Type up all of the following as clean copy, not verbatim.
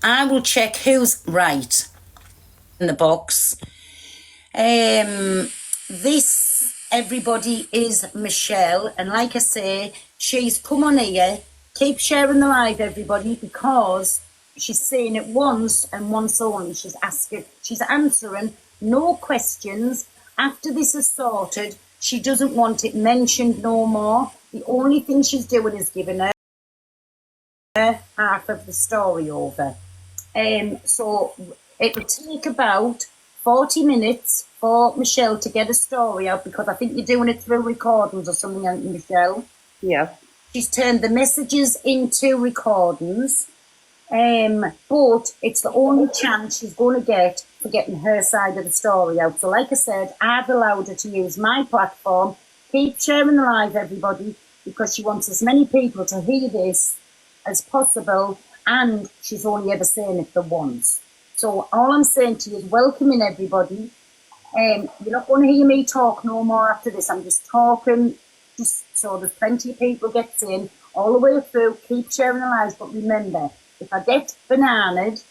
I will check who's right in the box. This, everybody, is Michelle. And like I say, she's come on here. Keep sharing the live, everybody, because she's saying it once and once only. She's answering no questions. After this is sorted, she doesn't want it mentioned no more. The only thing she's doing is giving her half of the story over. So it would take about 40 minutes for Michelle to get a story out, because I think you're doing it through recordings or something, aren't you, Michelle? Yeah. She's turned the messages into recordings, but it's the only chance she's going to get for getting her side of the story out. So like I said, I've allowed her to use my platform. Keep sharing the live, everybody, because she wants as many people to hear this as possible, and she's only ever saying it the once. So all I'm saying to you is welcoming everybody. You're not going to hear me talk no more after this. I'm just talking, just so there's plenty of people gets in all the way through. Keep sharing the lives, but remember, if I get bananaed,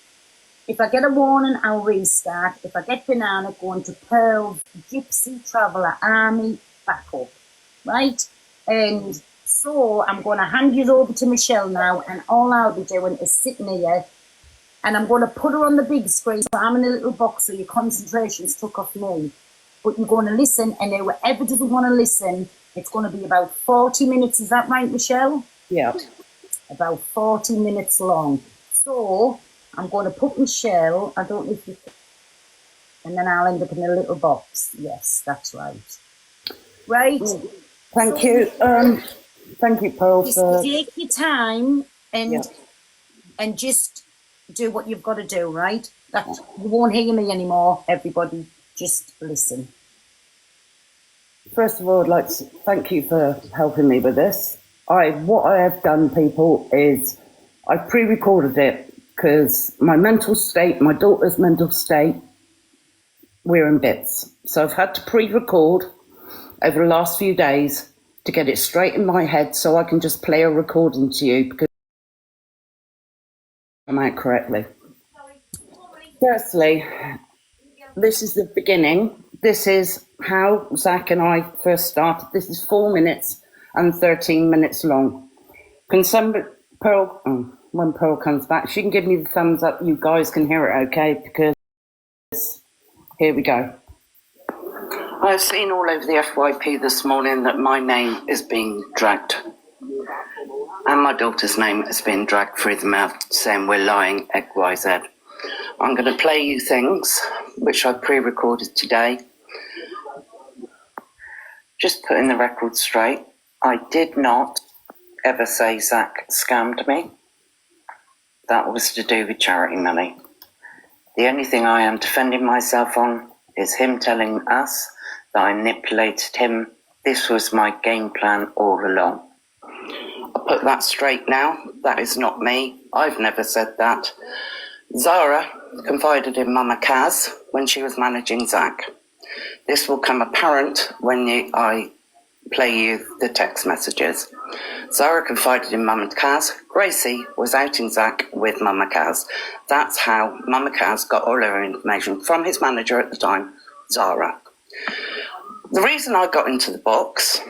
if I get a warning, I'll restart. If I get banana, going to Pearl, Gypsy Traveller, Army, back up, right? And so I'm going to hand you over to Michelle now, and all I'll be doing is sitting here, and I'm going to put her on the big screen. So I'm in a little box, so your concentration's took off me. But you're going to listen, and whoever doesn't want to listen, it's going to be about 40 minutes. Is that right, Michelle? Yeah. About 40 minutes long. So I'm going to put Michelle, I don't know if you can, and then I'll end up in a little box. Yes, that's right. Right? Thank you. Thank you, Pearl. Just take your time and just do what you've got to do, right? You won't hear me anymore, everybody. Just listen. First of all, I'd like to thank you for helping me with this. What I have done, people, is I've pre-recorded it because my mental state, my daughter's mental state, we're in bits. So I've had to pre-record over the last few days to get it straight in my head so I can just play a recording to you because I'm out correctly. Firstly, this is the beginning. This is how Zach and I first started. This is 4 minutes and 13 minutes long. Can somebody, Pearl, when Pearl comes back, she can give me the thumbs up. You guys can hear it, okay? Because here we go. I've seen all over the FYP this morning that my name is being dragged. And my daughter's name has been dragged through the mouth, saying we're lying, XYZ. I'm going to play you things which I pre-recorded today. Just putting the record straight. I did not ever say Zach scammed me. That was to do with charity money. The only thing I am defending myself on is him telling us that I manipulated him. This was my game plan all along. I'll put that straight now. That is not me. I've never said that. Zara confided in Mama Kaz when she was managing Zach. This will come apparent when I play you the text messages. Zara confided in Mama Kaz. Gracie was outing Zach with Mama Kaz. That's how Mama Kaz got all her information from his manager at the time, Zara. The reason I got into the box,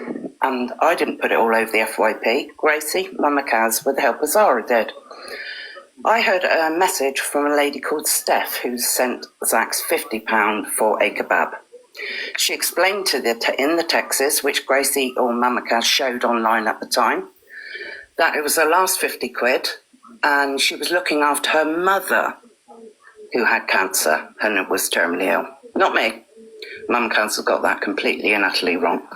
and I didn't put it all over the FYP, Gracie, Mama Kaz, with the help of Zara did. I heard a message from a lady called Steph who sent Zach's £50 for a kebab. She explained in the texts, which Gracie or Mama Kaz showed online at the time, that it was her last 50 quid and she was looking after her mother who had cancer and was terminally ill. Not me. Mama Kaz got that completely and utterly wrong.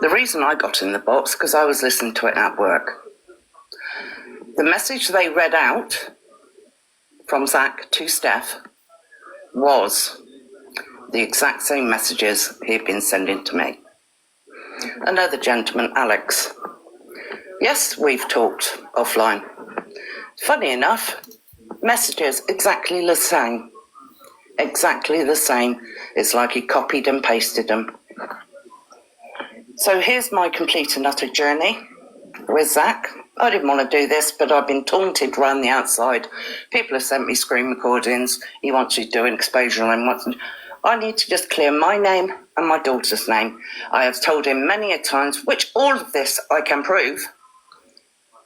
The reason I got in the box, because I was listening to it at work. The message they read out from Zach to Steph was the exact same messages he'd been sending to me. Another gentleman, Alex. Yes, we've talked offline. Funny enough, messages exactly the same. Exactly the same. It's like he copied and pasted them. So here's my complete and utter journey. with Zach. I didn't want to do this, but I've been taunted around the outside. People have sent me screen recordings. He wants you to do an exposure on him. I need to just clear my name and my daughter's name. I have told him many a times, which all of this I can prove.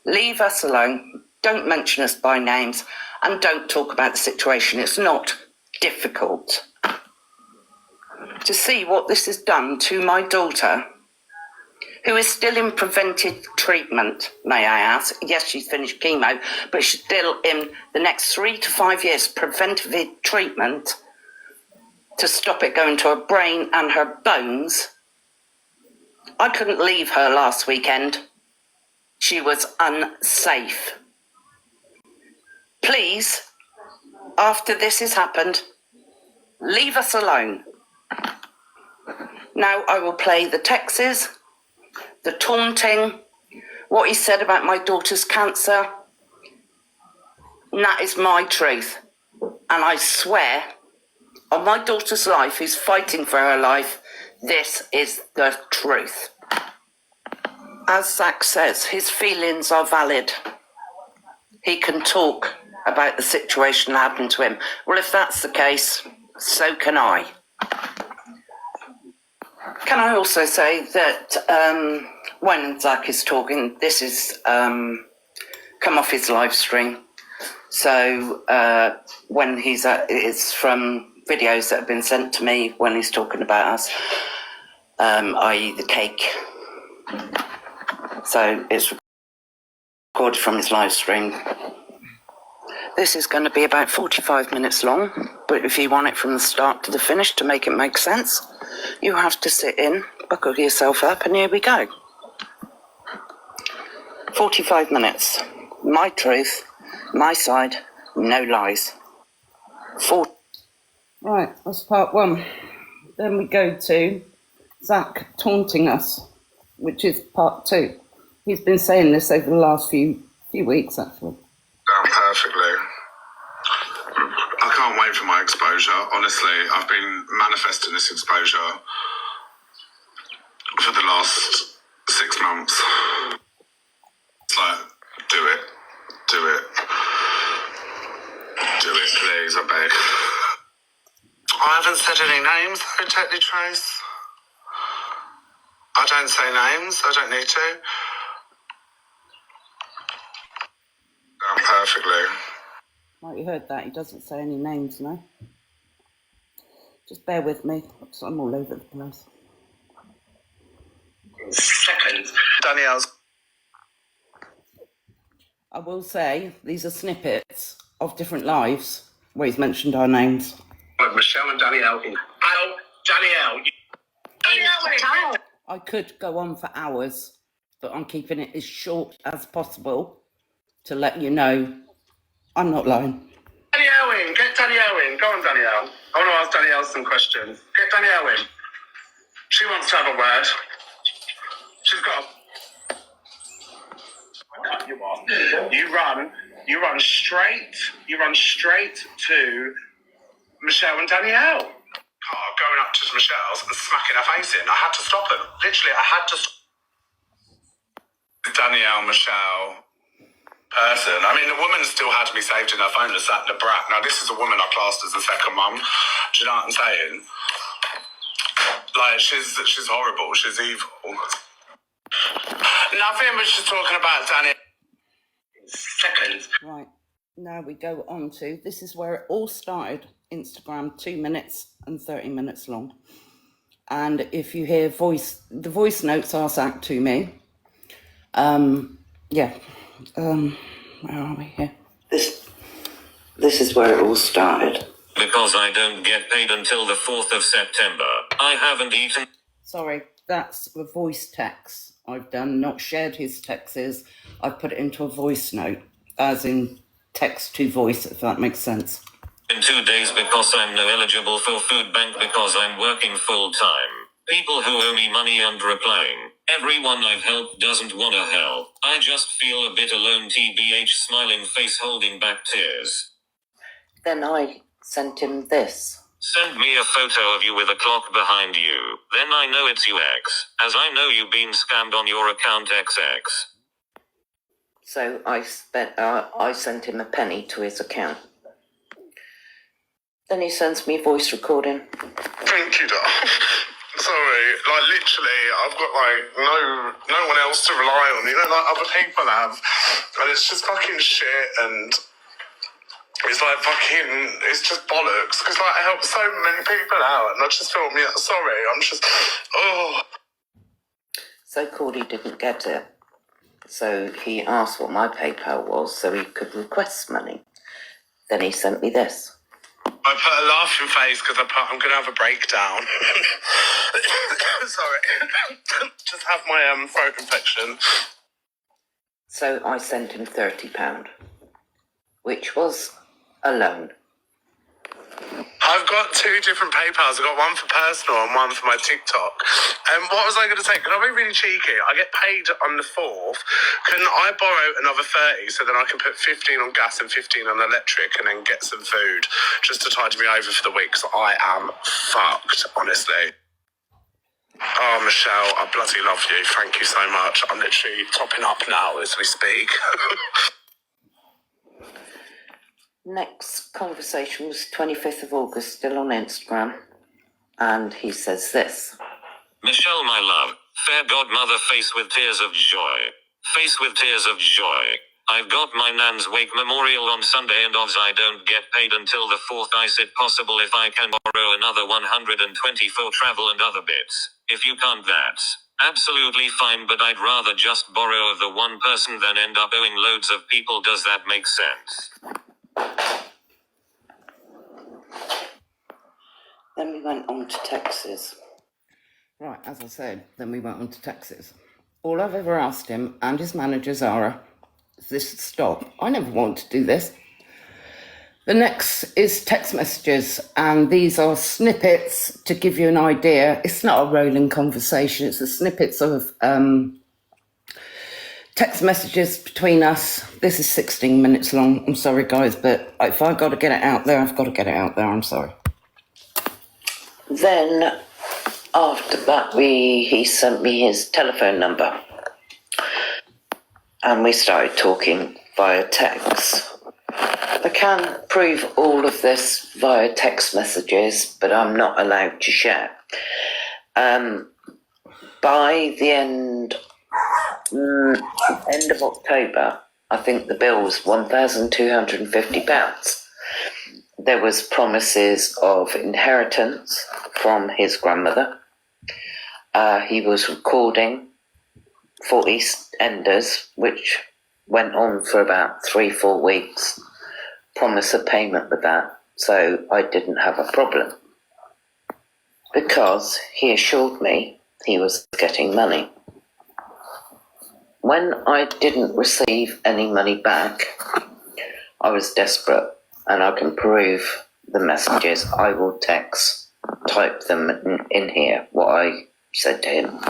Leave us alone. Don't mention us by names and don't talk about the situation. It's not difficult. To see what this has done to my daughter, who is still in preventive treatment, may I ask. Yes, she's finished chemo, but she's still in the next 3 to 5 years preventive treatment to stop it going to her brain and her bones. I couldn't leave her last weekend. She was unsafe. Please, after this has happened, leave us alone. Now I will play the texts, the taunting, what he said about my daughter's cancer. And that is my truth. And I swear on my daughter's life, who's fighting for her life, this is the truth. As Zach says, his feelings are valid. He can talk about the situation that happened to him. Well, if that's the case, so can I. Can I also say that when Zach is talking, this is come off his live stream. So when it's from videos that have been sent to me when he's talking about us, i.e. the cake. So it's recorded from his live stream. This is going to be about 45 minutes long, but if you want it from the start to the finish to make it make sense, you have to sit in, buckle yourself up, and here we go. 45 minutes. My truth, my side, no lies. Right, that's part one. Then we go to Zach taunting us, which is part two. He's been saying this over the last few weeks, actually. Down perfectly. I can't wait for my exposure. Honestly, I've been manifesting this exposure for the last 6 months. It's like, do it, please, I beg. I haven't said any names, though, Technically Trace. I don't say names, I don't need to. Down perfectly. Right, you heard that. He doesn't say any names, no? Just bear with me. I'm all over the place. Seconds. Danielle's. I will say, these are snippets of different lives where he's mentioned our names. Michelle and Danielle. Danielle. I could go on for hours, but I'm keeping it as short as possible to let you know I'm not lying. Danielle in. Get Danielle in. Go on, Danielle. I want to ask Danielle some questions. Get Danielle in. She wants to have a word. She's got I cut you off. You run straight to Michelle and Danielle. Going up to Michelle's and smacking her face in. I had to stop him. Literally, I had to stop. Danielle, Michelle, person. I mean, the woman still had me saved in her phone as zacdabrat. Now, this is a woman I classed as a second mum. Do you know what I'm saying? Like, she's horrible. She's evil. Nothing, but she's talking about Danielle. Seconds. Right, now we go on to, this is where it all started. Instagram, 2 minutes and 30 minutes long. And if you hear the voice notes are sent to me. Where are we here? This is where it all started. Because I don't get paid until the 4th of September. I haven't eaten. Sorry, that's a voice text I've done, not shared his texts. I've put it into a voice note, as in text to voice, if that makes sense. In 2 days because I'm no eligible for food bank because I'm working full time. People who owe me money and replying. Everyone I've helped doesn't wanna help. I just feel a bit alone, TBH, smiling face holding back tears. Then I sent him this. Send me a photo of you with a clock behind you. Then I know it's you X, as I know you've been scammed on your account XX. So I sent him a penny to his account. Then he sends me a voice recording. Thank you, darling. Sorry, like literally, I've got like no one else to rely on, you know, like other people have, and it's just fucking shit, and it's like fucking, it's just bollocks, because like I help so many people out, and I just feel, sorry, I'm just, oh. So Cordy didn't get it. So he asked what my PayPal was so he could request money. Then he sent me this. I put a laughing face because I'm going to have a breakdown. Sorry. Just have my throat infection. So I sent him £30, which was a loan. I've got two different PayPals. I've got one for personal and one for my TikTok. And what was I going to say? Can I be really cheeky? I get paid on the 4th. Can I borrow another 30 so then I can put 15 on gas and 15 on electric and then get some food just to tide me over for the week? Because I am fucked, honestly. Oh, Michelle, I bloody love you. Thank you so much. I'm literally topping up now as we speak. Next conversation was 25th of August, still on Instagram. And he says this. Michelle, my love, fair godmother, face with tears of joy. Face with tears of joy. I've got my nan's wake memorial on Sunday and odds I don't get paid until the 4th. Is it possible if I can borrow another 120 for travel and other bits? If you can't, that's absolutely fine, but I'd rather just borrow of the one person than end up owing loads of people. Does that make sense? Then we went on to taxes. Right, as I said, then we went on to taxes. All I've ever asked him and his manager, Zara, is this to stop. I never want to do this. The next is text messages, and these are snippets to give you an idea. It's not a rolling conversation, it's the snippets of text messages between us. This is 16 minutes long. I'm sorry, guys, but if I've got to get it out there, I've got to get it out there. I'm sorry. Then, after that, he sent me his telephone number. And we started talking via text. I can prove all of this via text messages, but I'm not allowed to share. By the end of October, I think the bill was £1,250. There was promises of inheritance from his grandmother. He was recording for EastEnders, which went on for about 3-4 weeks. Promise of payment with that, so I didn't have a problem. Because he assured me he was getting money. When I didn't receive any money back, I was desperate, and I can prove the messages. I will type them in here, what I said to him.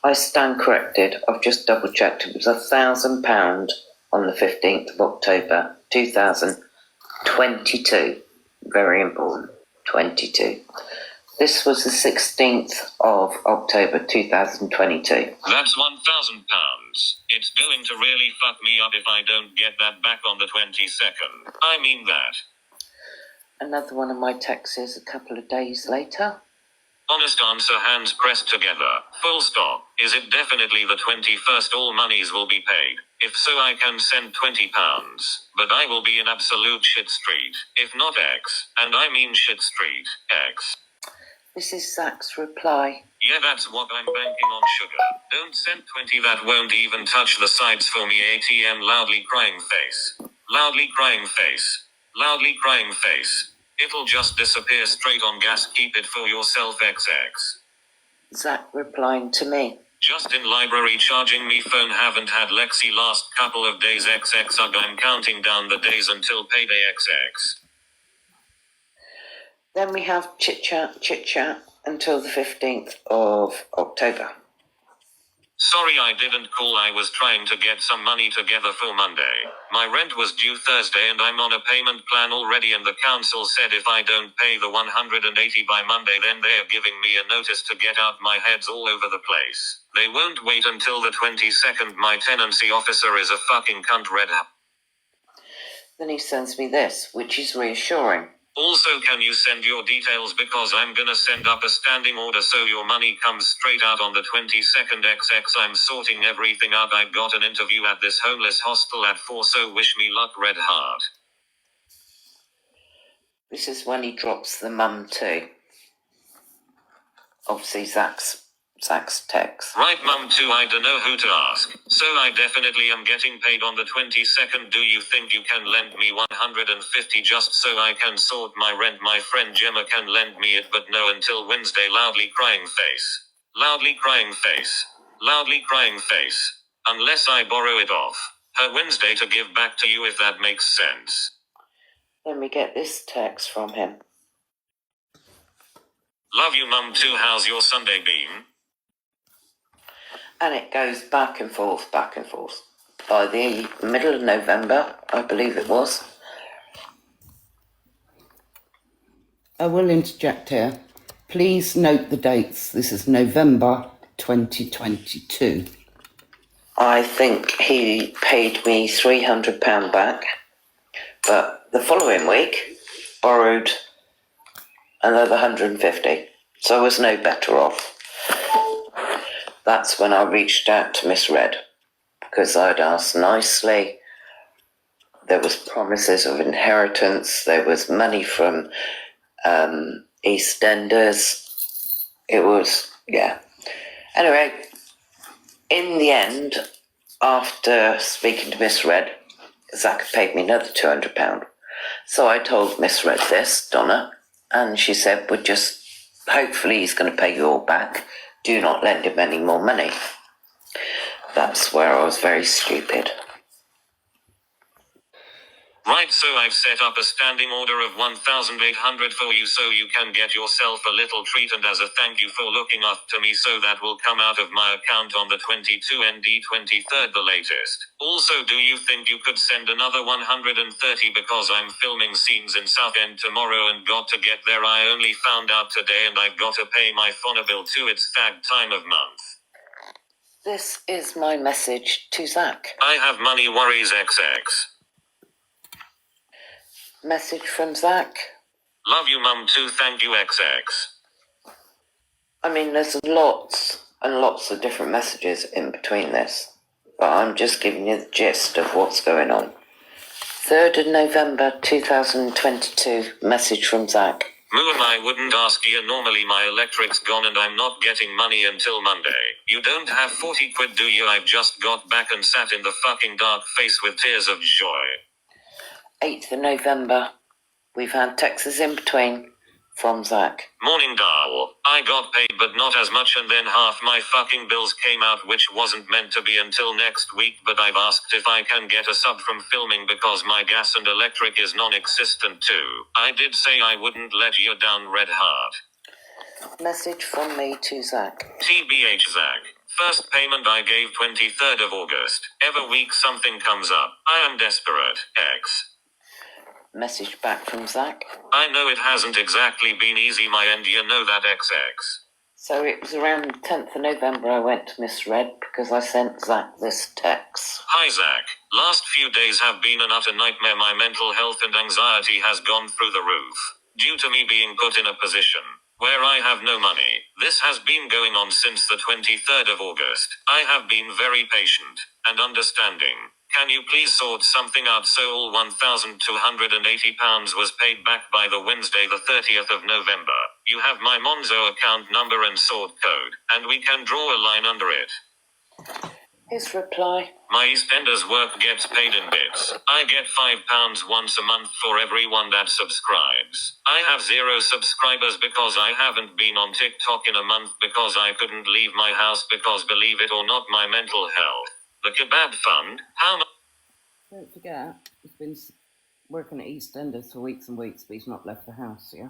I stand corrected. I've just double checked. It was £1,000 on the 15th of October, 2022. Very important. 22. This was the 16th of October, 2022. That's £1,000. It's going to really fuck me up if I don't get that back on the 22nd. I mean that. Another one of my texts a couple of days later. Honest answer, hands pressed together. Full stop. Is it definitely the 21st? All monies will be paid. If so, I can send £20. But I will be in absolute shit street. If not X. And I mean shit street. X. This is Zach's reply. Yeah, that's what I'm banking on, sugar. Don't send 20, that won't even touch the sides for me. ATM, loudly crying face. Loudly crying face. Loudly crying face. It'll just disappear straight on gas. Keep it for yourself, XX. Zach replying to me. Just in library charging me phone. Haven't had Lexi last couple of days, XX. I'm counting down the days until payday, XX. Then we have chit chat until the 15th of October. Sorry I didn't call, I was trying to get some money together for Monday. My rent was due Thursday and I'm on a payment plan already, and the council said if I don't pay the 180 by Monday then they are giving me a notice to get out. My head's all over the place. They won't wait until the 22nd. My tenancy officer is a fucking cunt. Red. Then he sends me this, which is reassuring. Also, can you send your details because I'm gonna send up a standing order so your money comes straight out on the 22nd XX. I'm sorting everything out. I got an interview at this homeless hostel at 4, so wish me luck. Red heart. This is when he drops the mum too. Obviously Zach's text. Right, mum too, I dunno who to ask. So I definitely am getting paid on the 22nd. Do you think you can lend me 150 just so I can sort my rent? My friend Gemma can lend me it, but no until Wednesday. Loudly crying face. Loudly crying face. Loudly crying face. Unless I borrow it off her Wednesday to give back to you, if that makes sense. Then we get this text from him. Love you mum too, how's your Sunday been? And it goes back and forth, back and forth. By the middle of November, I believe it was. I will interject here. Please note the dates. This is November 2022. I think he paid me £300 back, but the following week borrowed another 150, so I was no better off. That's when I reached out to Miss Red, because I'd asked nicely. There was promises of inheritance, there was money from EastEnders. It was, yeah. Anyway, in the end, after speaking to Miss Red, Zach paid me another £200. So I told Miss Red this, Donna, and she said, well, just hopefully he's going to pay you all back. Do not lend him any more money. That's where I was very stupid. Right, so I've set up a standing order of 1,800 for you so you can get yourself a little treat, and as a thank you for looking after me, so that will come out of my account on the 22 and 23rd the latest. Also, do you think you could send another 130 because I'm filming scenes in Southend tomorrow and got to get there. I only found out today and I've got to pay my phone bill too. It's fag time of month. This is my message to Zach. I have money worries XX. Message from Zach. Love you mum too, thank you XX. I mean, there's lots and lots of different messages in between this, but I'm just giving you the gist of what's going on. 3rd of November 2022, message from Zach. Moo, and I wouldn't ask you. Normally my electric's gone and I'm not getting money until Monday. You don't have 40 quid, do you? I've just got back and sat in the fucking dark face with tears of joy. 8th of November, we've had texts in between from Zach. Morning doll. I got paid but not as much, and then half my fucking bills came out, which wasn't meant to be until next week, but I've asked if I can get a sub from filming because my gas and electric is non-existent too. I did say I wouldn't let you down, red heart. Message from me to Zach. TBH Zach. First payment I gave 23rd of August. Every week something comes up. I am desperate. X. Message back from Zach. I know it hasn't exactly been easy my end, you know that XX. So it was around the 10th of November I went to Miss Red because I sent Zach this text. Hi Zach. Last few days have been an utter nightmare. My mental health and anxiety has gone through the roof. Due to me being put in a position where I have no money. This has been going on since the 23rd of August. I have been very patient and understanding. Can you please sort something out so all £1,280 was paid back by the Wednesday the 30th of November? You have my Monzo account number and sort code, and we can draw a line under it. His reply. My EastEnders work gets paid in bits. I get £5 once a month for everyone that subscribes. I have 0 subscribers because I haven't been on TikTok in a month because I couldn't leave my house because, believe it or not, my mental health. The kebab fund, how much? Don't forget, he's been working at EastEnders for weeks and weeks, but he's not left the house, yeah?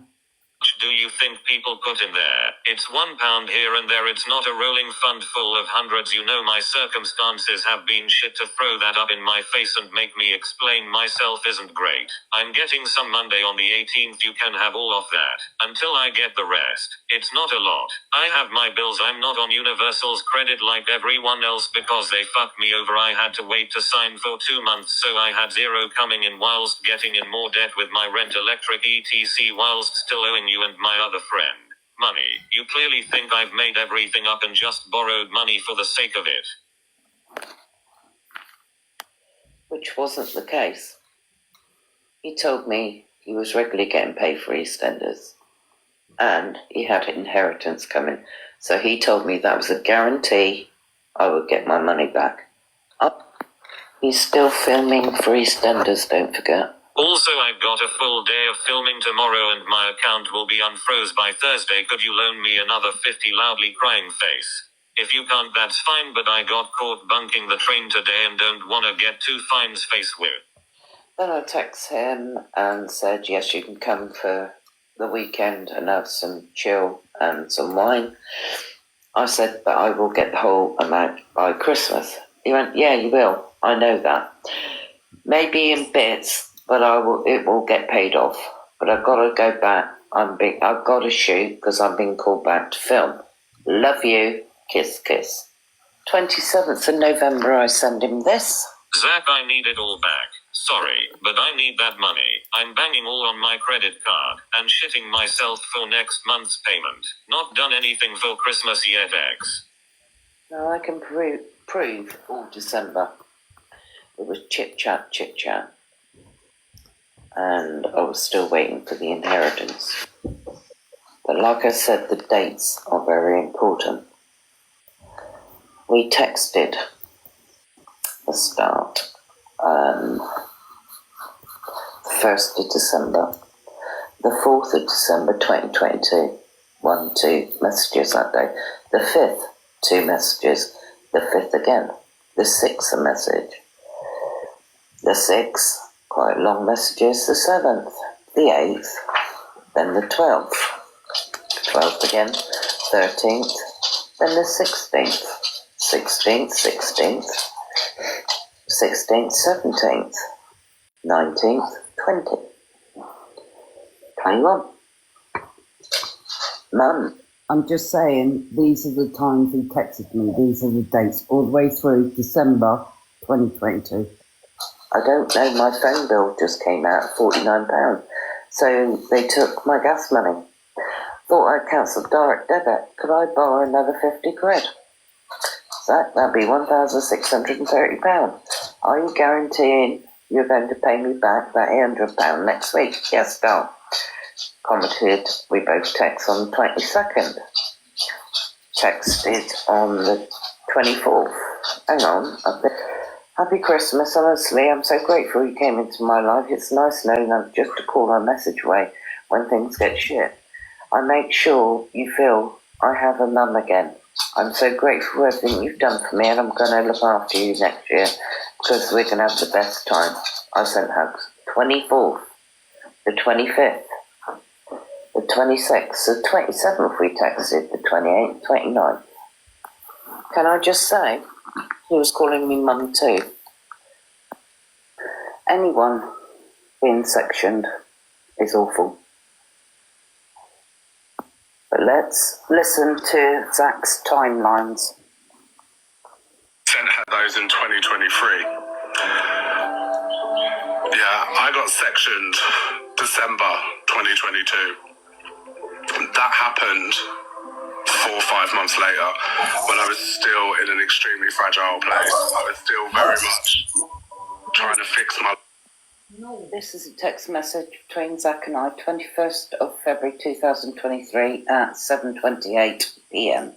much do you think people put in there? It's £1 here and there, it's not a rolling fund full of hundreds. You know my circumstances have been shit. To throw that up in my face and make me explain myself isn't great. I'm getting some Monday on the 18th, you can have all of that. Until I get the rest. It's not a lot. I have my bills, I'm not on Universal's credit like everyone else because they fucked me over. I had to wait to sign for 2 months, so I had zero coming in whilst getting in more debt with my rent, electric, etc, whilst still owing you and my other friend money. You clearly think I've made everything up and just borrowed money for the sake of it. Which wasn't the case. He told me he was regularly getting paid for EastEnders and he had inheritance coming. So he told me that was a guarantee I would get my money back. He's still filming for EastEnders, don't forget. Also, I've got a full day of filming tomorrow and my account will be unfroze by Thursday. Could you loan me another 50 loudly crying face? If you can't, that's fine, but I got caught bunking the train today and don't want to get two fines face with. Then I texted him and said, yes, you can come for the weekend and have some chill and some wine. I said, but I will get the whole amount by Christmas. He went, yeah, you will. I know that. Maybe in bits, but it will get paid off. But I've got to go back. I've got to shoot because I'm being called back to film. Love you. Kiss, kiss. 27th of November, I send him this. Zach, I need it all back. Sorry, but I need that money. I'm banging all on my credit card and shitting myself for next month's payment. Not done anything for Christmas yet, X. No, I can prove all December. It was chit-chat. And I was still waiting for the inheritance. But like I said, the dates are very important. We texted the start, the 1st of December, the 4th of December 2022, 2 messages that day, the 5th, 2 messages, the 5th again, the 6th a message, the 6th, quite long messages, the 7th, the 8th, then the 12th, 12th again, 13th, then the 16th, 16th, 17th, 19th, 20th, 21. Mum. I'm just saying, these are the times he texted me. These are the dates all the way through December 2022. I don't know, my phone bill just came out at £49. So they took my gas money. Thought I'd cancelled direct debit. Could I borrow another 50 quid? That'd be £1,630. Are you guaranteeing you're going to pay me back that £800 next week? Yes, doll. Commented, we both text on the 22nd. Texted on the 24th. Hang on. Happy Christmas, honestly. I'm so grateful you came into my life. It's nice knowing I'm just a call or message away when things get shit. I make sure you feel I have a mum again. I'm so grateful for everything you've done for me, and I'm going to look after you next year because we're going to have the best time. I sent hugs. 24th, the 25th, the 26th, the 27th we texted, the 28th, 29th. Can I just say, he was calling me mum too. Anyone being sectioned is awful. But let's listen to Zach's timelines. Sent her those in 2023. Yeah, I got sectioned December 2022. That happened 4 or 5 months later when I was still in an extremely fragile place. I was still very much trying to fix my... This is a text message between Zach and I, 21st of February 2023 at 7:28 p.m.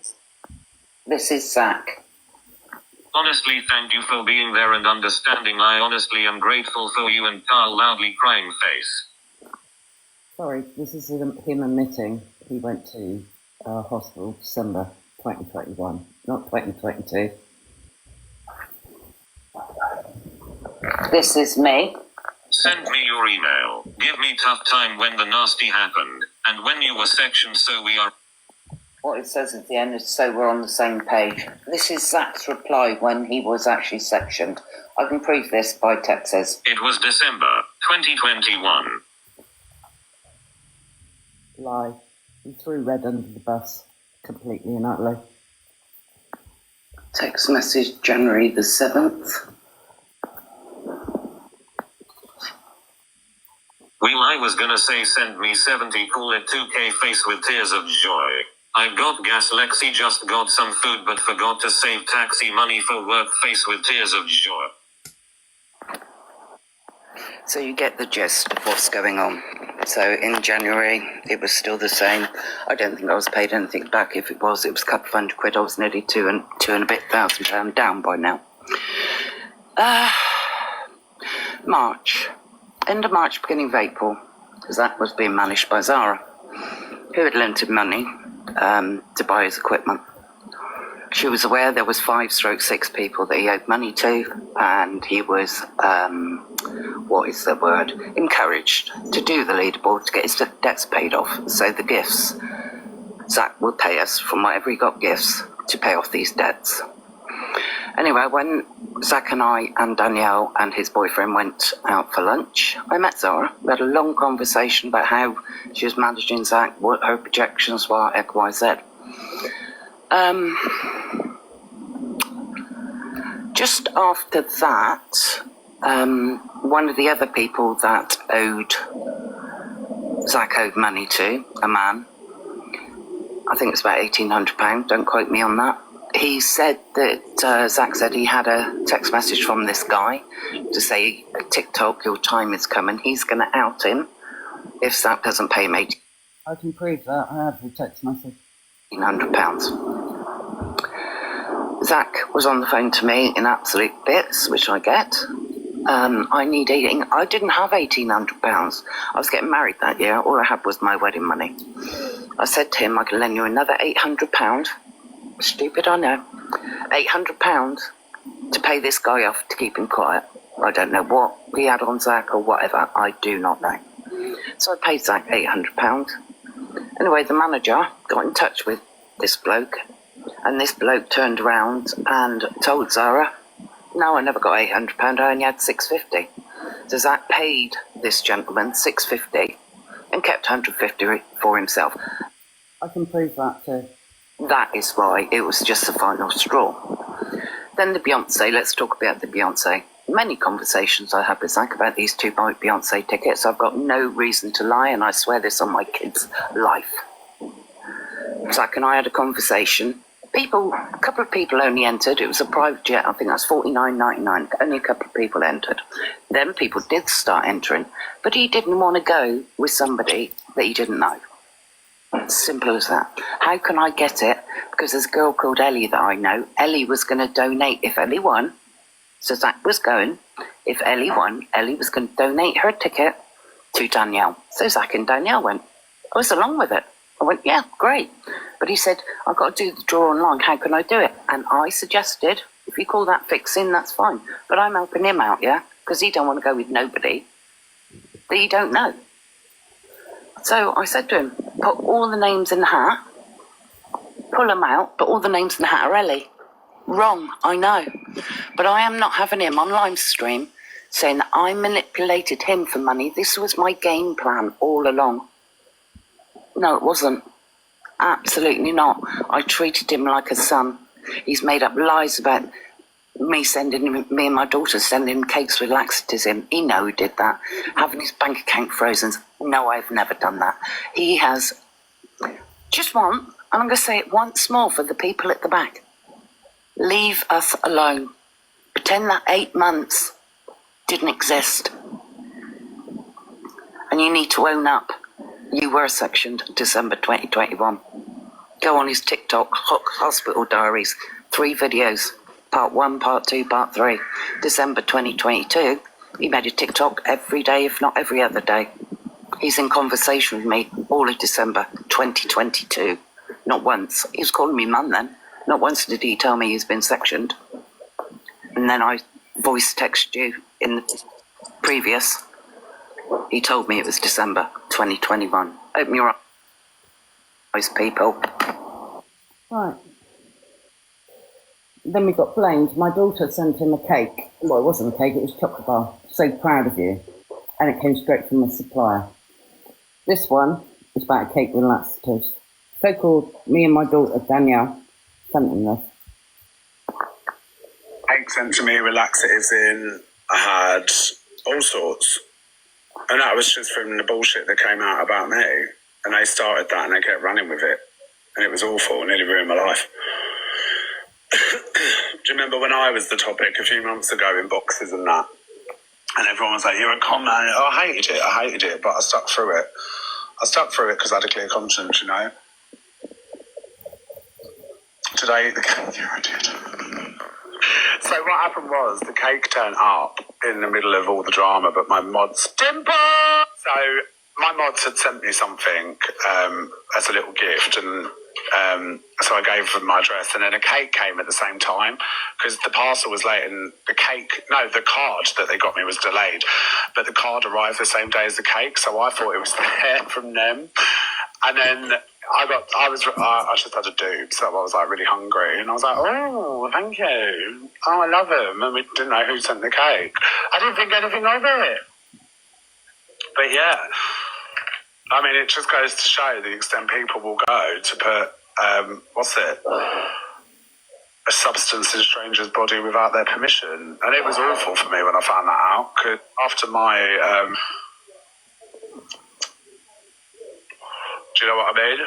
This is Zach. Honestly, thank you for being there and understanding. I honestly am grateful for you and Carl loudly crying face. Sorry, this is him admitting he went to hospital December 2021, not 2022. This is me. Send me your email. Give me tough time when the nasty happened, and when you were sectioned, so we are... What it says at the end is so we're on the same page. This is Zach's reply when he was actually sectioned. I can prove this by texts. It was December 2021. Lie. He threw Red under the bus completely and utterly. Text message January the 7th. Well, I was gonna say send me 70, call it 2K face with tears of joy. I got gas, Lexi just got some food but forgot to save taxi money for work, face with tears of joy. So you get the gist of what's going on. So in January, it was still the same. I don't think I was paid anything back. If it was a couple of £100. I was nearly two and a bit £1,000 down by now. March. End of March, beginning of April, because that was being managed by Zara, who had lent him money to buy his equipment. She was aware there was 5/6 people that he owed money to, and he was, encouraged to do the leaderboard to get his debts paid off. So the gifts, Zach will pay us from whatever he got gifts to pay off these debts. Anyway, when Zach and I and Danielle and his boyfriend went out for lunch, I met Zara. We had a long conversation about how she was managing Zach, what her projections were, X, Y, Z. Just after that, one of the other people that Zach owed money to, a man, I think it's about £1,800, don't quote me on that. He said that Zach said he had a text message from this guy to say, TikTok, your time is coming. He's going to out him if Zach doesn't pay me I can prove that. I have the text message. £1,800. Zach was on the phone to me in absolute bits, which I get. I need eating. I didn't have £1,800. I was getting married that year. All I had was my wedding money. I said to him, I can lend you another £800. Stupid, I know. £800 to pay this guy off to keep him quiet. I don't know what he had on Zach or whatever. I do not know. So I paid Zach £800. Anyway, the manager got in touch with this bloke, and this bloke turned around and told Zara, no, I never got £800. I only had £650. So Zach paid this gentleman £650 and kept £150 for himself. I can prove that too. That is why it was just the final straw. Then the Beyonce, let's talk about the Beyonce. Many conversations I had with Zach about these 2 Beyonce tickets. I've got no reason to lie, and I swear this on my kid's life. Zach and I had a conversation. A couple of people only entered. It was a private jet. I think that's $49.99. Only a couple of people entered. Then people did start entering, but he didn't want to go with somebody that he didn't know. Simple as that. How can I get it? Because there's a girl called Ellie that I know. Ellie was going to donate if Ellie won. So Zach was going. If Ellie won, Ellie was going to donate her ticket to Danielle. So Zach and Danielle went. I was along with it. I went, yeah, great. But he said, I've got to do the draw online. How can I do it? And I suggested, if you call that fixing, that's fine. But I'm helping him out, yeah? Because he don't want to go with nobody that you don't know. So I said to him, put all the names in the hat, pull them out, but all the names in the hat are Ellie. Wrong, I know. But I am not having him on live stream saying that I manipulated him for money. This was my game plan all along. No, it wasn't. Absolutely not. I treated him like a son. He's made up lies about me and my daughter sending him cakes with laxatives in. He know who did that. Having his bank account frozen. No, I've never done that. He has just one, and I'm going to say it once more for the people at the back. Leave us alone. Pretend that 8 months didn't exist. And you need to own up. You were sectioned December 2021. Go on his TikTok, Hospital Diaries, 3 videos. Part 1, Part 2, Part 3. December 2022, he made a TikTok every day, if not every other day. He's in conversation with me all of December 2022. Not once. He was calling me mum then. Not once did he tell me he's been sectioned. And then I voice texted you in the previous He told me it was December 2021. Open your eyes, people. Right. Then we got blamed. My daughter sent him a cake. Well, it wasn't a cake, it was a chocolate bar. So proud of you. And it came straight from the supplier. This one is about a cake with laxatives. So-called me and my daughter, Danielle, sent him this. Cake sent to me with laxatives in. I had all sorts. And that was just from the bullshit that came out about me. And they started that and they kept running with it. And it was awful, nearly ruined my life. Do you remember when I was the topic a few months ago in boxes and that? And everyone was like, you're a con man. Oh, I hated it, but I stuck through it. I stuck through it because I had a clear conscience, you know. Did I eat the cake? Yeah, I did. So what happened was the cake turned up in the middle of all the drama, but my mods didn't. So my mods had sent me something as a little gift, and so I gave them my address, and then a cake came at the same time because the parcel was late, and the card that they got me was delayed, but the card arrived the same day as the cake, so I thought it was there from them, and then I just had a dupe, so I was like really hungry, and I was like, oh, thank you, oh, I love him, and we didn't know who sent the cake. I didn't think anything of it, but yeah. I mean, it just goes to show the extent people will go to put, a substance in a stranger's body without their permission. And it was awful for me when I found that out, because after my, do you know what I mean?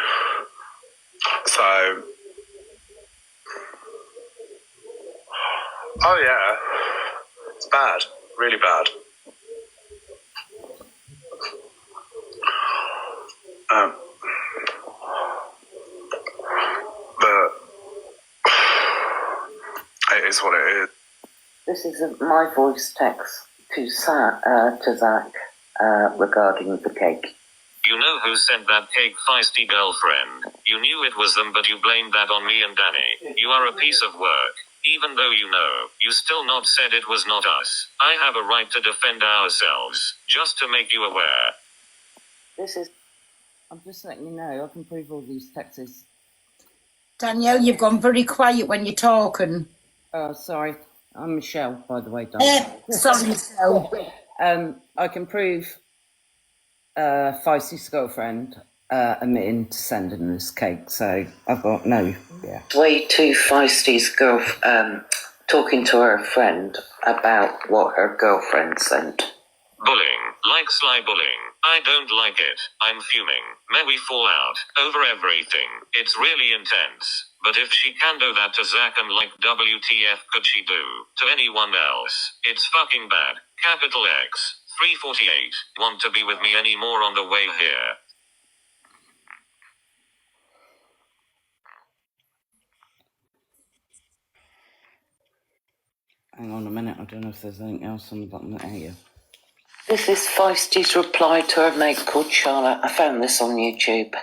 So, oh yeah, it's bad, really bad. But it is what it is. This is my voice text to Zach regarding the cake. You know who sent that cake, feisty girlfriend. You knew it was them, but you blamed that on me and Danny. You are a piece of work. Even though you know, you still not said it was not us. I have a right to defend ourselves, just to make you aware. I'm just letting you know, I can prove all these texts. Danielle, you've gone very quiet when you're talking. Oh, sorry. I'm Michelle, by the way, Sorry, Michelle. I can prove Feisty's girlfriend admitting to sending this cake, so I've got no, yeah. Way too Feisty's girl talking to her friend about what her girlfriend sent. Bullying, like sly bullying. I don't like it. I'm fuming. May we fall out over everything. It's really intense. But if she can do that to Zach, and like WTF could she do to anyone else? It's fucking bad. Capital X. 348. Want to be with me anymore on the way here? Hang on a minute, I don't know if there's anything else on the bottom here. This is Feisty's reply to her mate called Charlotte. I found this on YouTube.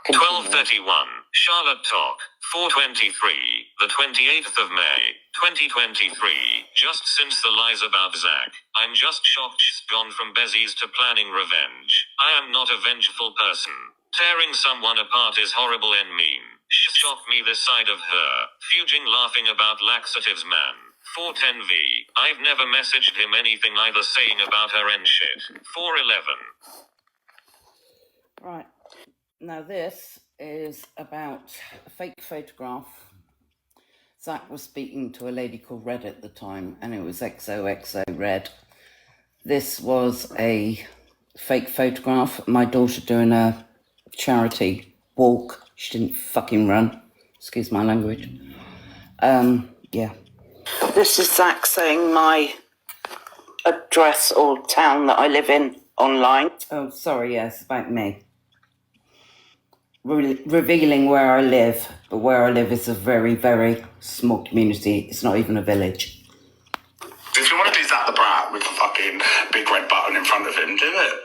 12:31. Charlotte Talk. 4:23. The 28th of May, 2023. Just since the lies about Zach, I'm just shocked she's gone from bezies to planning revenge. I am not a vengeful person. Tearing someone apart is horrible and mean. Shock me this side of her. Fuging laughing about laxatives man. 410V. I've never messaged him anything either saying about her and shit. 411. Right. Now this is about a fake photograph. Zach was speaking to a lady called Red at the time, and it was XOXO Red. This was a fake photograph of my daughter doing a charity walk. She didn't fucking run. Excuse my language. Yeah. This is Zach saying my address or town that I live in online. Oh, sorry, yes, about me. Revealing where I live, but where I live is a very, very small community. It's not even a village. If you want to do zacdabrat with a fucking big red button in front of him, do it.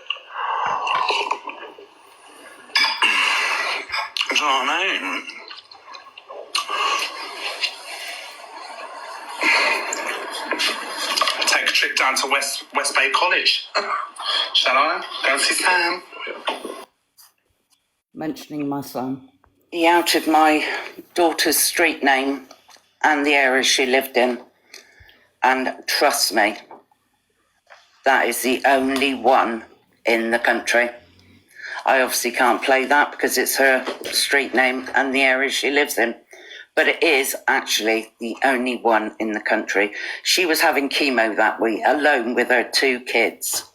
Do you know what I mean? Take a trip down to West Bay College. Shall I? Go and see Sam. Mentioning my son. He outed my daughter's street name and the area she lived in. And trust me, that is the only one in the country. I obviously can't play that because it's her street name and the area she lives in. But it is actually the only one in the country. She was having chemo that week, alone with her 2 kids.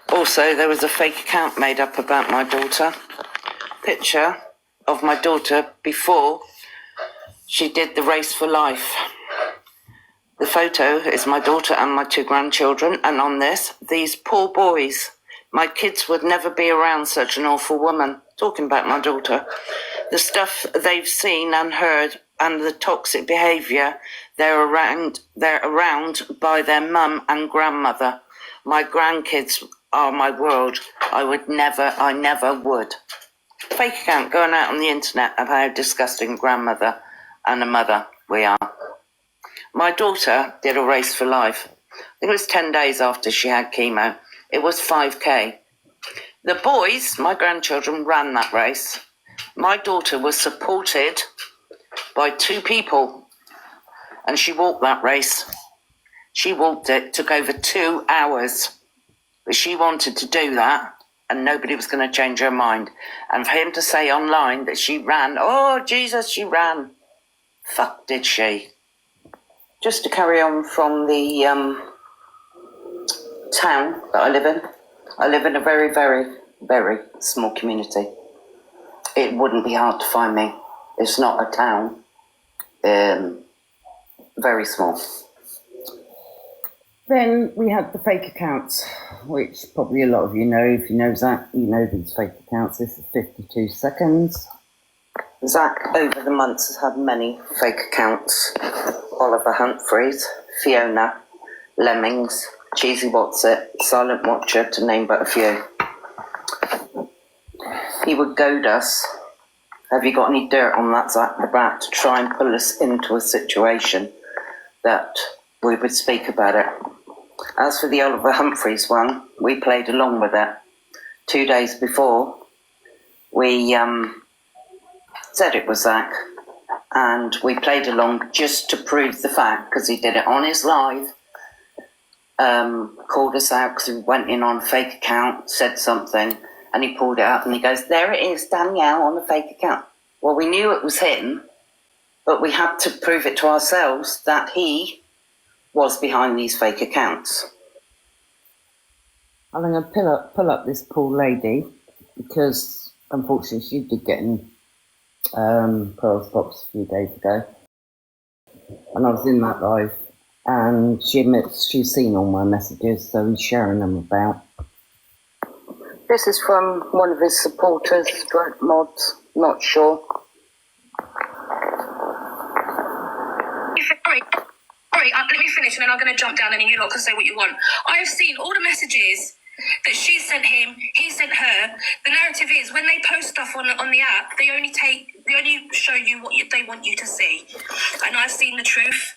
Also, there was a fake account made up about my daughter. Picture of my daughter before she did the race for life. The photo is my daughter and my 2 grandchildren, and on this, these poor boys. My kids would never be around such an awful woman. Talking about my daughter. The stuff they've seen and heard and the toxic behaviour they're around by their mum and grandmother. My grandkids are my world. I never would. Fake account going out on the internet of how disgusting a grandmother and a mother we are. My daughter did a race for life. I think it was 10 days after she had chemo. It was 5K. The boys, my grandchildren, ran that race. My daughter was supported by 2 people, and she walked that race. She walked it, took over 2 hours, but she wanted to do that, and nobody was going to change her mind. And for him to say online that she ran, oh, Jesus, she ran. Fuck, did she? Just to carry on from the town that I live in a very, very, very small community. It wouldn't be hard to find me. It's not a town. Very small. Then we had the fake accounts, which probably a lot of you know. If you know Zach, you know these fake accounts. This is 52 seconds. Zach, over the months, has had many fake accounts. Oliver Humphreys, Fiona, Lemmings, Cheesy Whatsit, Silent Watcher, to name but a few. He would goad us. Have you got any dirt on that zacdabrat, to try and pull us into a situation that we would speak about it. As for the Oliver Humphreys one, we played along with it. 2 days before, we said it was Zach, and we played along just to prove the fact, because he did it on his live, called us out because we went in on a fake account, said something, and he pulled it up and he goes, there it is, Danielle on the fake account. Well, we knew it was him, but we had to prove it to ourselves that he was behind these fake accounts. I'm going to pull up this poor lady, because unfortunately she did get in Pearl's box a few days ago, and I was in that live, and she admits she's seen all my messages, so he's sharing them about. This is from one of his supporters, mods, not sure. Sorry, let me finish and then I'm going to jump down and you lot can say what you want. I have seen all the messages that she sent him, he sent her. The narrative is when they post stuff on the app, they only show you what they want you to see. And I've seen the truth.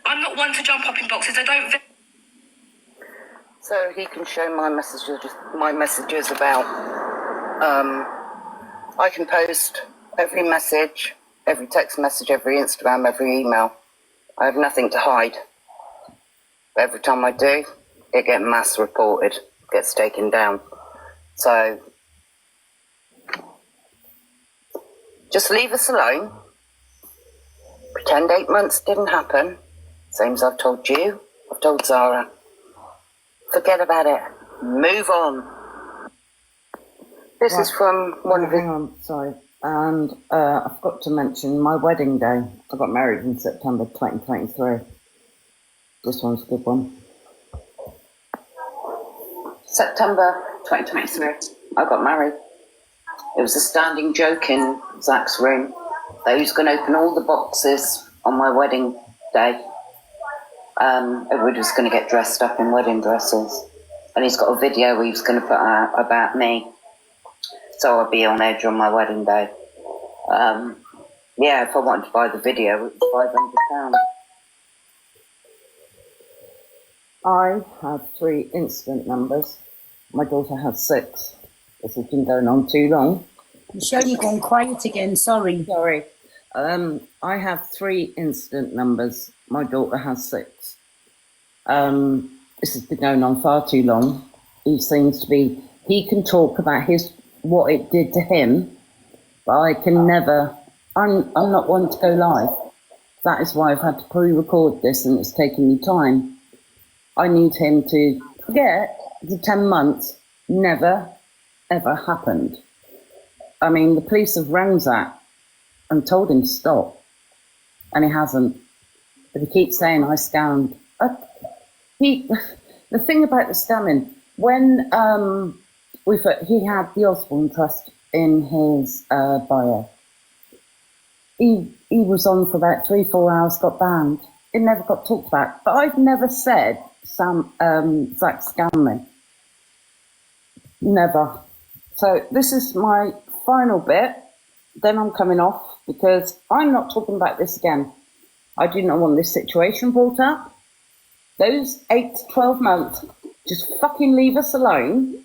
I'm not one to jump up in boxes. I don't. So he can show my messages about. I can post every message, every text message, every Instagram, every email. I have nothing to hide. But every time I do, it gets mass reported, gets taken down. So just leave us alone. Pretend 8 months didn't happen. Same as I've told you, I've told Zara. Forget about it. Move on. This is from one of the... Hang on, sorry. And I forgot to mention my wedding day. I got married in September 2023. This one's a good one. September 2023, I got married. It was a standing joke in Zach's room that he was going to open all the boxes on my wedding day. Everybody was going to get dressed up in wedding dresses. And he's got a video he was going to put out about me. So I'll be on edge on my wedding day. Yeah, if I wanted to buy the video, it was £500. I have 3 incident numbers. My daughter has 6. This has been going on too long. Michelle, you're going quiet again. Sorry. Sorry. I have 3 incident numbers. My daughter has 6. This has been going on far too long. He seems to be, he can talk about what it did to him, but I can never, I'm not one to go live. That is why I've had to pre-record this and it's taken me time. I need him to forget the 10 months never, ever happened. I mean, the police have rang Zach and told him to stop, and he hasn't. But he keeps saying, I scammed. The thing about the scamming, when he had the Osborne Trust in his bio, he was on for about 3-4 hours, got banned. It never got talked about. But I've never said Zach scammed me. Never. So this is my final bit. Then I'm coming off because I'm not talking about this again. I do not want this situation brought up. Those 8 to 12 months, just fucking leave us alone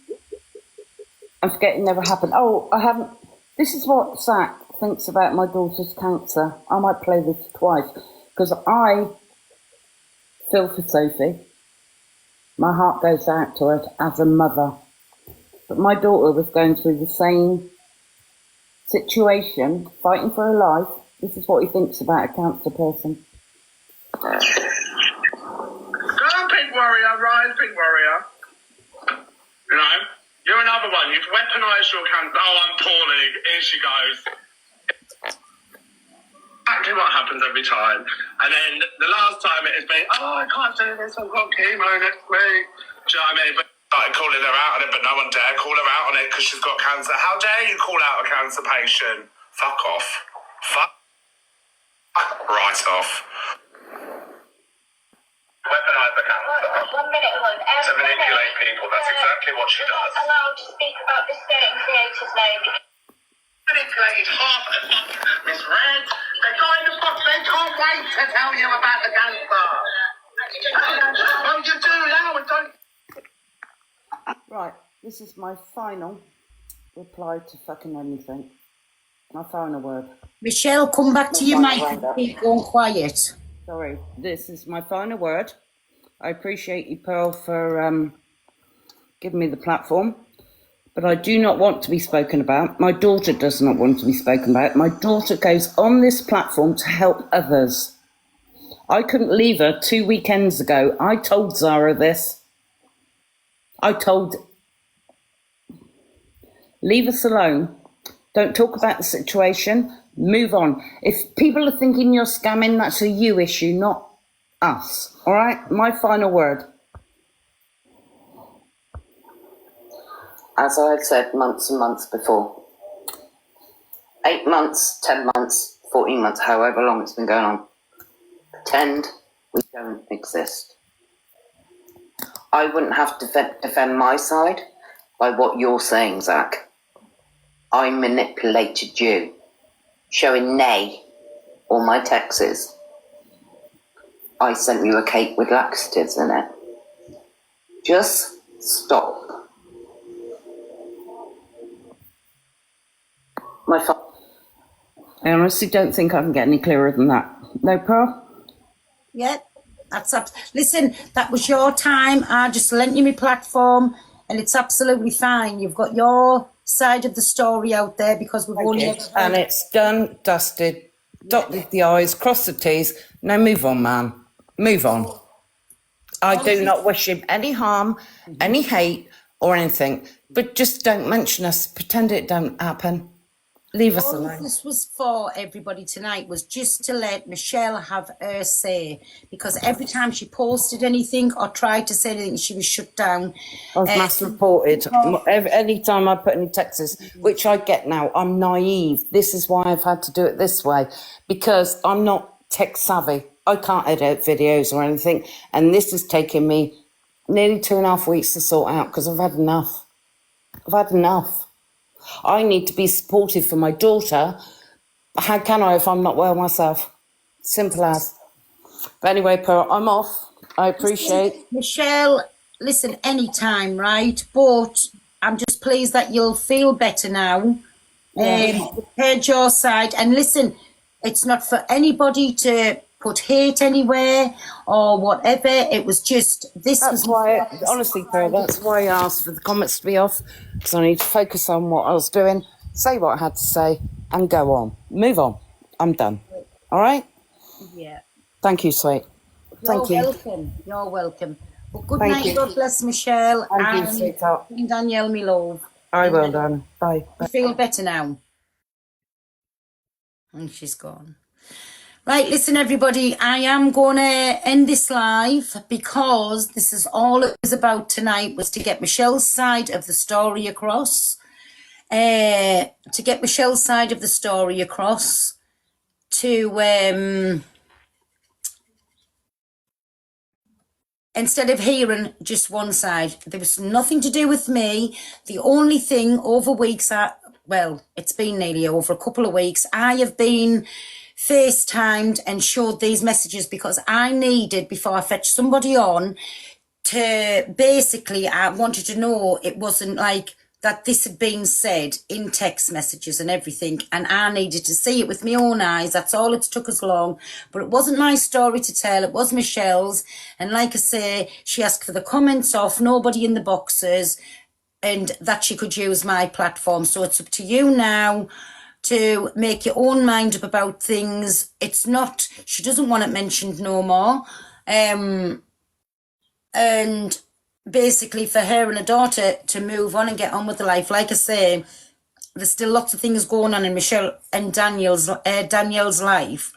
and forget it never happened. Oh, I haven't. This is what Zach thinks about my daughter's cancer. I might play this twice because I feel for Sophie. My heart goes out to her as a mother. But my daughter was going through the same situation, fighting for her life. This is what he thinks about a cancer person. Go on, Pink Warrior, rise, Pink Warrior. You know, you're another one. You've weaponised your cancer. Oh, I'm poorly. Here she goes. Exactly what happens every time. And then the last time it has been, oh, I can't do this. I've got chemo next week. Do you know what I mean? But started calling her out on it, but no one dare call her out on it because she's got cancer. How dare you call out a cancer patient? Fuck off. Fuck right off. Weaponise the cancer. 1 minute, hon. To manipulate people. That's exactly what she does. Allowed to speak about this getting creator's name. Manipulated half of Miss Red. They're going to fuck. They can't wait to tell you about the cancer. Well, you do now and don't. Right, this is my final reply to fucking anything. My final word. Michelle, come back to your mic and keep going quiet. Sorry, this is my final word. I appreciate you, Pearl, for giving me the platform, but I do not want to be spoken about. My daughter does not want to be spoken about. My daughter goes on this platform to help others. I couldn't leave her 2 weekends ago. I told Zara this. Leave us alone. Don't talk about the situation. Move on. If people are thinking you're scamming, that's a you issue, not us. All right? My final word. As I've said months and months before, 8 months, 10 months, 14 months, however long it's been going on, pretend we don't exist. I wouldn't have to defend my side by what you're saying, Zach. I manipulated you, showing nay all my texts. I sent you a cake with laxatives in it. Just stop. I honestly don't think I can get any clearer than that. No, Pearl? Yeah, that's up. Listen, that was your time. I just lent you my platform, and it's absolutely fine. You've got your side of the story out there because we've only ever And it's done, dusted, dotted the I's, crossed the T's. Now move on, man. Move on. I do not wish him any harm, any hate or anything, but just don't mention us. Pretend it don't happen. Leave us all alone. this was for everybody tonight was just to let Michelle have her say, because every time she posted anything or tried to say anything, she was shut down. I was mass reported. Any time I put any texts, which I get now, I'm naive. This is why I've had to do it this way, because I'm not tech savvy. I can't edit videos or anything, and this has taken me nearly 2.5 weeks to sort out because I've had enough. I've had enough. I need to be supportive for my daughter. How can I if I'm not well myself? Simple as. But anyway, Pearl, I'm off. I appreciate. Michelle, listen, anytime, right? But I'm just pleased that you'll feel better now. You've heard your side. And listen, it's not for anybody to put hate anywhere or whatever. It was just, That's why, honestly, Phil, that's why I asked for the comments to be off, because I need to focus on what I was doing, say what I had to say, and go on. Move on. I'm done. All right? Yeah. Thank you, sweet. Thank you. Welcome. You're welcome. Well, good Thank night. you. God bless Michelle. Thank you, sweetheart. And Danielle, me love. I will, darling. Bye. You feel better now? And she's gone. Right, listen, everybody, I am going to end this live because this is all it was about tonight, was to get Michelle's side of the story across. To instead of hearing just one side. There was nothing to do with me. The only thing over weeks, it's been nearly over a couple of weeks, I have been FaceTimed and showed these messages because I needed, before I fetched somebody on, to basically, I wanted to know it wasn't like that this had been said in text messages and everything, and I needed to see it with my own eyes. That's all it took us long. But it wasn't my story to tell, it was Michelle's. And like I say, she asked for the comments off, nobody in the boxes, and that she could use my platform. So it's up to you now to make your own mind up about things. It's not, she doesn't want it mentioned no more. And basically for her and her daughter to move on and get on with the life. Like I say, there's still lots of things going on in Michelle and Danielle's life,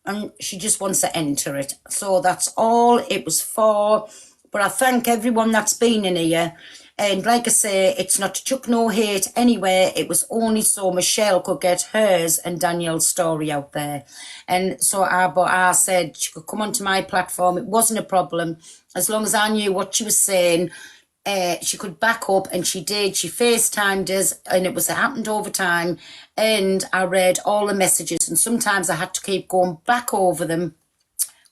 and she just wants to enter it. So that's all it was for. But I thank everyone that's been in here. And like I say, it's not to chuck no hate anywhere. It was only so Michelle could get hers and Danielle's story out there. And so I said she could come onto my platform. It wasn't a problem. As long as I knew what she was saying, she could back up, and she did. She FaceTimed us, and it happened over time. And I read all the messages, and sometimes I had to keep going back over them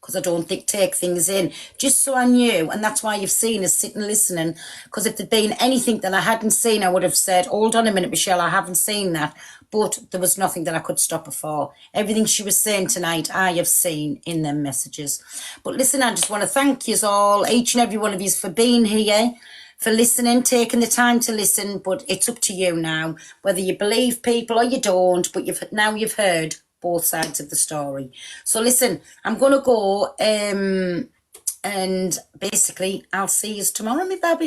because I don't take things in, just so I knew. And that's why you've seen us sitting listening, because if there'd been anything that I hadn't seen, I would have said, hold on a minute, Michelle, I haven't seen that. But there was nothing that I could stop her for. Everything she was saying tonight, I have seen in them messages. But listen, I just want to thank you all, each and every one of you, for being here, for listening, taking the time to listen. But it's up to you now, whether you believe people or you don't, but you've heard both sides of the story. So listen, I'm going to go and basically I'll see you tomorrow, my baby.